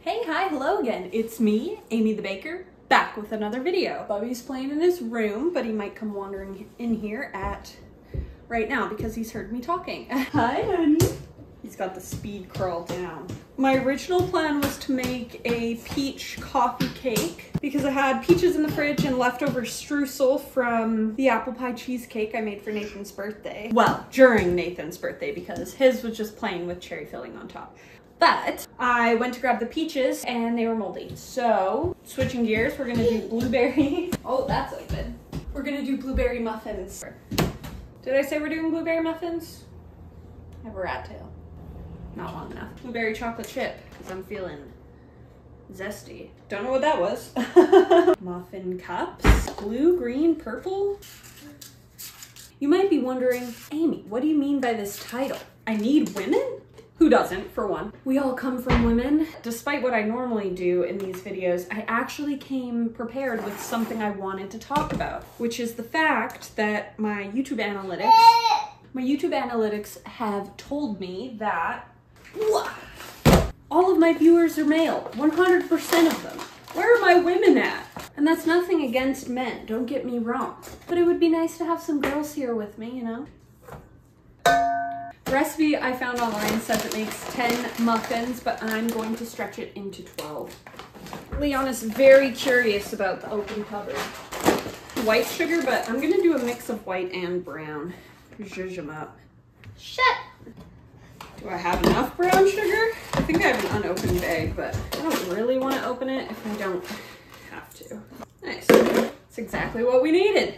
Hey, hi, hello again. It's me, Amy the Baker, back with another video. Bubby's playing in his room, but he might come wandering in here at right now because he's heard me talking. Hi, honey. He's got the speed crawl down. My original plan was to make a peach coffee cake because I had peaches in the fridge and leftover streusel from the apple pie cheesecake I made for Nathan's birthday. Well, during Nathan's birthday because his was just plain with cherry filling on top. But I went to grab the peaches and they were moldy. So switching gears, we're gonna do blueberry. Oh, that's open. We're gonna do blueberry muffins. Did I say we're doing blueberry muffins? I have a rat tail. Not long enough. Blueberry chocolate chip, because I'm feeling zesty. Don't know what that was. Muffin cups, blue, green, purple. You might be wondering, Amy, what do you mean by this title? I need women? Who doesn't, for one? We all come from women. Despite what I normally do in these videos, I actually came prepared with something I wanted to talk about, which is the fact that my YouTube analytics have told me that all of my viewers are male, 100% of them. Where are my women at? And that's nothing against men, don't get me wrong. But it would be nice to have some girls here with me, you know? The recipe I found online says it makes 10 muffins, but I'm going to stretch it into 12. Leanna's very curious about the open cupboard. White sugar, but I'm gonna do a mix of white and brown. Zhuzh them up. Shut! Do I have enough brown sugar? I think I have an unopened bag, but I don't really want to open it if I don't have to. Nice. That's exactly what we needed.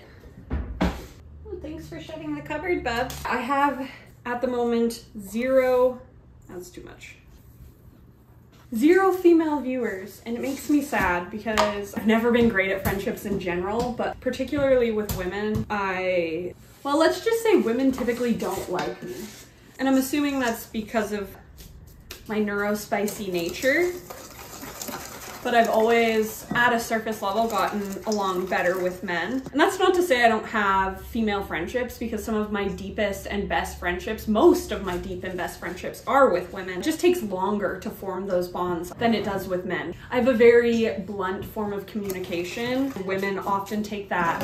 Well, thanks for shutting the cupboard, bub. I have, at the moment, that's too much. 0 female viewers, and it makes me sad because I've never been great at friendships in general, but particularly with women, well, let's just say women typically don't like me. And I'm assuming that's because of my neurospicy nature. But I've always, at a surface level, gotten along better with men. And that's not to say I don't have female friendships, because some of my deepest and best friendships, most of my deep and best friendships are with women. It just takes longer to form those bonds than it does with men. I have a very blunt form of communication. Women often take that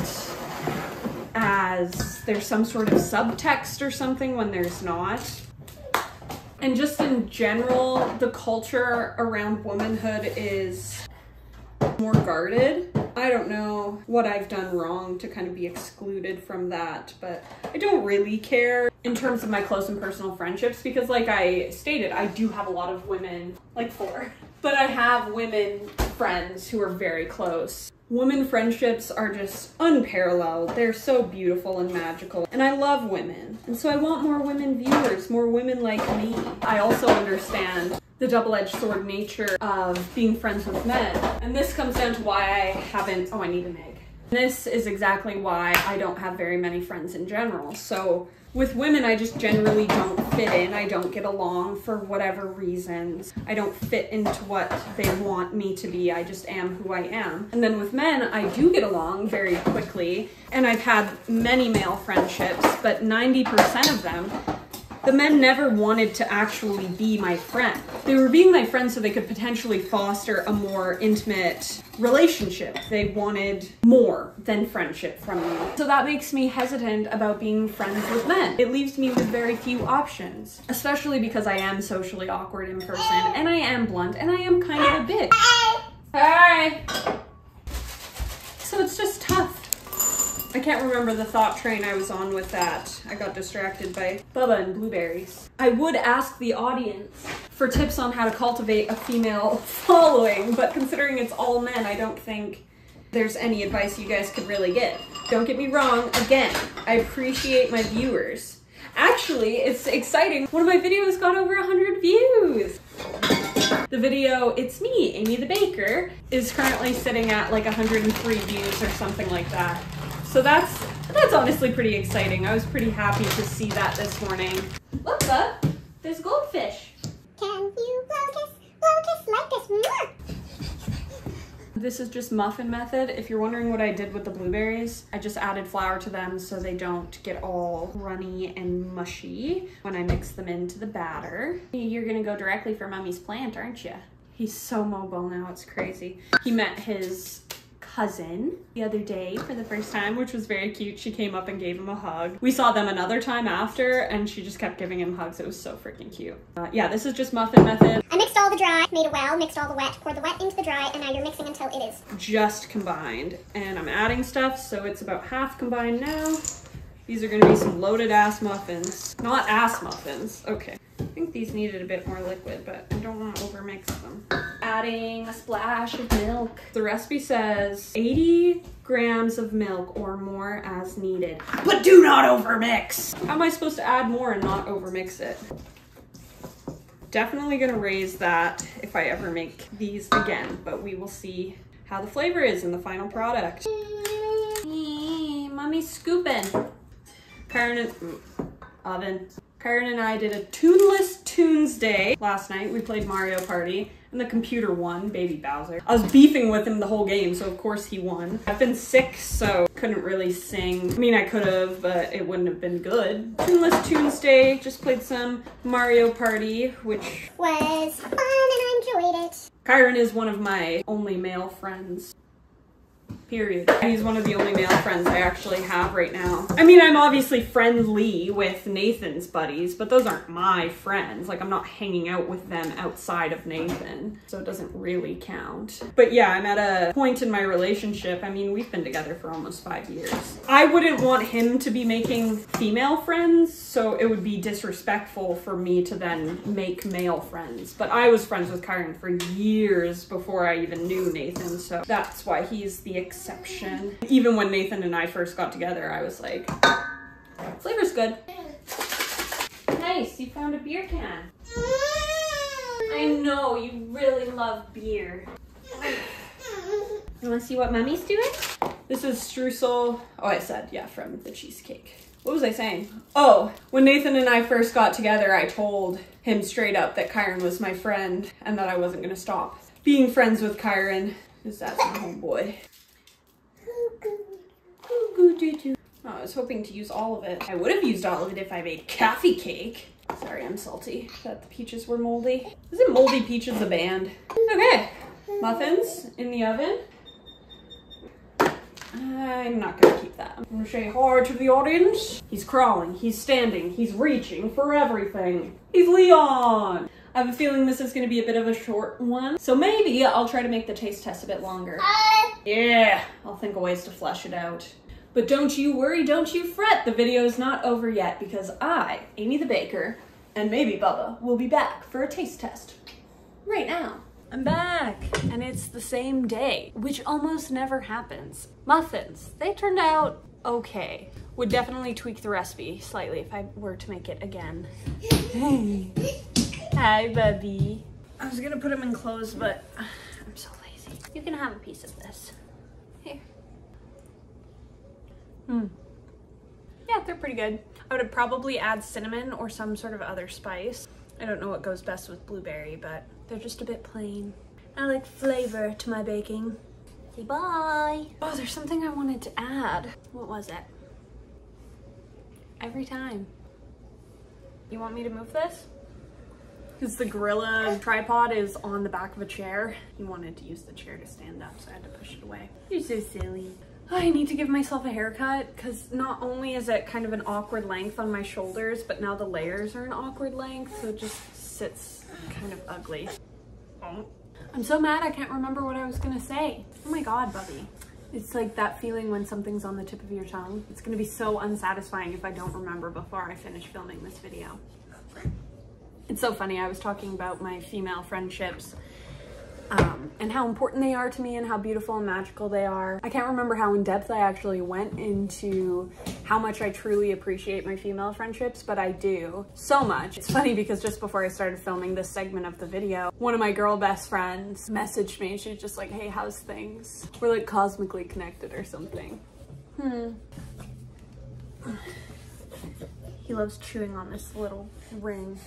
as there's some sort of subtext or something when there's not. And just in general, the culture around womanhood is more guarded. I don't know what I've done wrong to kind of be excluded from that, but I don't really care in terms of my close and personal friendships because, like I stated, I do have a lot of women, like 4, but I have women friends who are very close. Women friendships are just unparalleled. They're so beautiful and magical. And I love women. And so I want more women viewers, more women like me. I also understand the double-edged sword nature of being friends with men. And this comes down to why I haven't, I need an egg. This is exactly why I don't have very many friends in general. So with women, I just generally don't fit in. I don't get along for whatever reasons. I don't fit into what they want me to be. I just am who I am. And then with men, I do get along very quickly. And I've had many male friendships, but 90% of them, the men never wanted to actually be my friend. They were being my friend so they could potentially foster a more intimate relationship. They wanted more than friendship from me. So that makes me hesitant about being friends with men. It leaves me with very few options, especially because I am socially awkward in person, and I am blunt, and I am kind of a bitch. Hi! So it's just tough. I can't remember the thought train I was on with that. I got distracted by Bubba and blueberries. I would ask the audience for tips on how to cultivate a female following, but considering it's all men, I don't think there's any advice you guys could really give. Don't get me wrong, again, I appreciate my viewers. Actually, it's exciting. One of my videos got over 100 views. The video, It's Me, Amy the Baker, is currently sitting at like 103 views or something like that. So that's honestly pretty exciting. I was pretty happy to see that this morning. Look, bub, there's goldfish. Can you blow like this? This is just muffin method. If you're wondering what I did with the blueberries, I just added flour to them so they don't get all runny and mushy when I mix them into the batter. You're gonna go directly for Mommy's plant, aren't you? He's so mobile now, it's crazy. He met his cousin the other day for the first time, which was very cute. She came up and gave him a hug. We saw them another time after and she just kept giving him hugs. It was so freaking cute. Yeah, this is just muffin method. I mixed all the dry, made a well, mixed all the wet, poured the wet into the dry, and now you're mixing until it is just combined. And I'm adding stuff, so it's about half combined now. These are gonna be some loaded ass muffins. Not ass muffins, okay. I think these needed a bit more liquid, but I don't want to overmix them. Adding a splash of milk. The recipe says 80 grams of milk or more as needed, but do not overmix. How am I supposed to add more and not overmix it? Definitely gonna raise that if I ever make these again, but we will see how the flavor is in the final product. Mommy's scooping. Kyron and I did a Tuneless Tunes Day last night. We played Mario Party and the computer won, Baby Bowser. I was beefing with him the whole game, so of course he won. I've been sick, so couldn't really sing. I mean, I could have, but it wouldn't have been good. Tuneless Tunes Day, just played some Mario Party, which was fun and I enjoyed it. Kyron is one of my only male friends. Period. He's one of the only male friends I actually have right now. I mean, I'm obviously friendly with Nathan's buddies, but those aren't my friends. Like, I'm not hanging out with them outside of Nathan, so it doesn't really count. But yeah, I'm at a point in my relationship. I mean, we've been together for almost 5 years. I wouldn't want him to be making female friends, so it would be disrespectful for me to then make male friends. But I was friends with Kyron for years before I even knew Nathan, so that's why he's the exception. Even when Nathan and I first got together, I was like, flavor's good. Nice, you found a beer can. I know, you really love beer. You wanna see what Mommy's doing? This is streusel. Oh, I said, yeah, from the cheesecake. What was I saying? Oh, when Nathan and I first got together, I told him straight up that Kyron was my friend and that I wasn't gonna stop being friends with Kyron, because that's my homeboy. Oh, I was hoping to use all of it. I would have used all of it if I made coffee cake. Sorry, I'm salty that the peaches were moldy. Isn't Moldy Peaches a band? Okay, muffins in the oven. I'm not gonna keep that. I'm gonna say hi to the audience. He's crawling, he's standing, he's reaching for everything. He's Leon. I have a feeling this is gonna be a bit of a short one, so maybe I'll try to make the taste test a bit longer. Yeah, I'll think of ways to flesh it out. But don't you worry, don't you fret, the video is not over yet because I, Amy the Baker, and maybe Bubba will be back for a taste test right now. I'm back, and it's the same day, which almost never happens. Muffins, they turned out okay. Would definitely tweak the recipe slightly if I were to make it again. Hey. Hi, Bubby. I was gonna put them in clothes, but I'm so lazy. You can have a piece of this. Here. Yeah, they're pretty good. I would probably add cinnamon or some sort of other spice. I don't know what goes best with blueberry, but they're just a bit plain. I like flavor to my baking. Say bye. Oh, there's something I wanted to add. What was it? Every time. You want me to move this? Because the gorilla tripod is on the back of a chair. He wanted to use the chair to stand up, so I had to push it away. You're so silly. I need to give myself a haircut because not only is it kind of an awkward length on my shoulders, but now the layers are an awkward length, so it just sits kind of ugly. Oh. I'm so mad I can't remember what I was gonna say. Oh my God, Bubby. It's like that feeling when something's on the tip of your tongue. It's gonna be so unsatisfying if I don't remember before I finish filming this video. It's so funny, I was talking about my female friendships and how important they are to me and how beautiful and magical they are. I can't remember how in depth I actually went into how much I truly appreciate my female friendships, but I do so much. It's funny because just before I started filming this segment of the video, one of my girl best friends messaged me and she was just like, hey, how's things? We're like cosmically connected or something. He loves chewing on this little ring.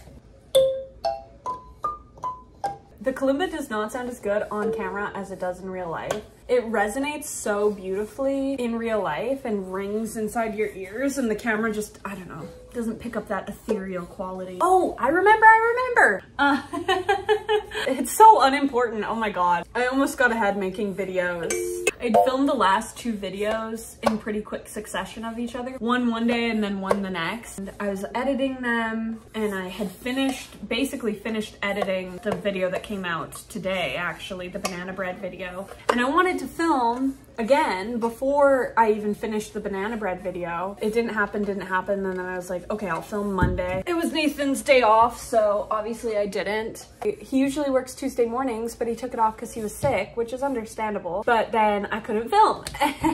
The kalimba does not sound as good on camera as it does in real life. It resonates so beautifully in real life and rings inside your ears, and the camera just, I don't know. doesn't pick up that ethereal quality. Oh, I remember. It's so unimportant, oh my god. I almost got ahead making videos. I'd filmed the last 2 videos in pretty quick succession of each other. One day and then one the next. And I was editing them and I had basically finished editing the video that came out today, actually, the banana bread video. And I wanted to film again before I even finished the banana bread video. It didn't happen, and then I was like, okay, I'll film Monday. It was Nathan's day off, so obviously I didn't. He usually works Tuesday mornings, but he took it off because he was sick, which is understandable. But then I couldn't film.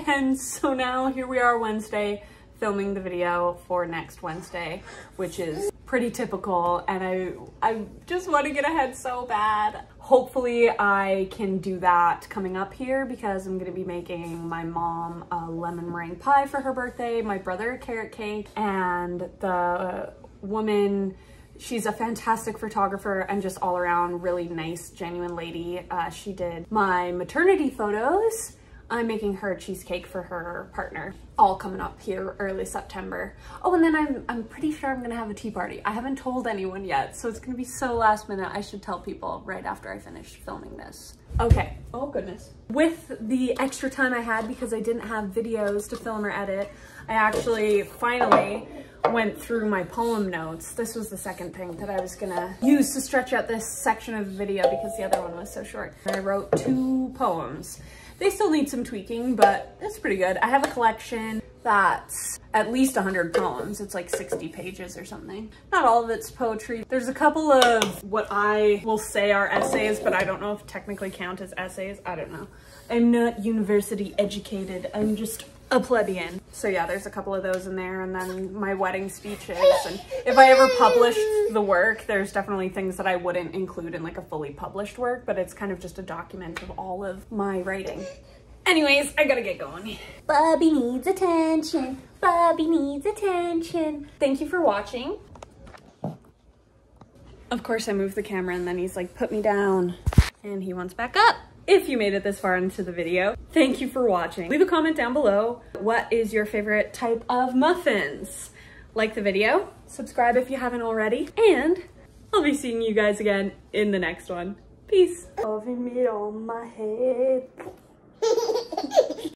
And so now here we are Wednesday, filming the video for next Wednesday, which is pretty typical, and I just want to get ahead so bad. Hopefully I can do that coming up here because I'm going to be making my mom a lemon meringue pie for her birthday, my brother a carrot cake, and the woman, she's a fantastic photographer and just all around really nice, genuine lady. She did my maternity photos. I'm making her a cheesecake for her partner, all coming up here early September. Oh, and then I'm pretty sure I'm gonna have a tea party. I haven't told anyone yet, so it's gonna be so last minute. I should tell people right after I finish filming this. Okay, oh goodness. With the extra time I had because I didn't have videos to film or edit, I actually finally went through my poem notes. This was the second thing that I was gonna use to stretch out this section of the video because the other one was so short. I wrote 2 poems. They still need some tweaking, but it's pretty good. I have a collection that's at least 100 poems. It's like 60 pages or something. Not all of it's poetry. There's a couple of what I will say are essays, but I don't know if technically count as essays. I don't know. I'm not university educated. I'm just a plebeian. So yeah, there's a couple of those in there, and then my wedding speeches. And if I ever published the work, there's definitely things that I wouldn't include in like a fully published work, but it's kind of just a document of all of my writing. Anyways, I gotta get going. Bobby needs attention. Bobby needs attention. Thank you for watching. Of course I moved the camera and then he's like, put me down. And he wants back up. If you made it this far into the video, thank you for watching. Leave a comment down below. What is your favorite type of muffins? Like the video, subscribe if you haven't already, and I'll be seeing you guys again in the next one. Peace. Loving me on my head.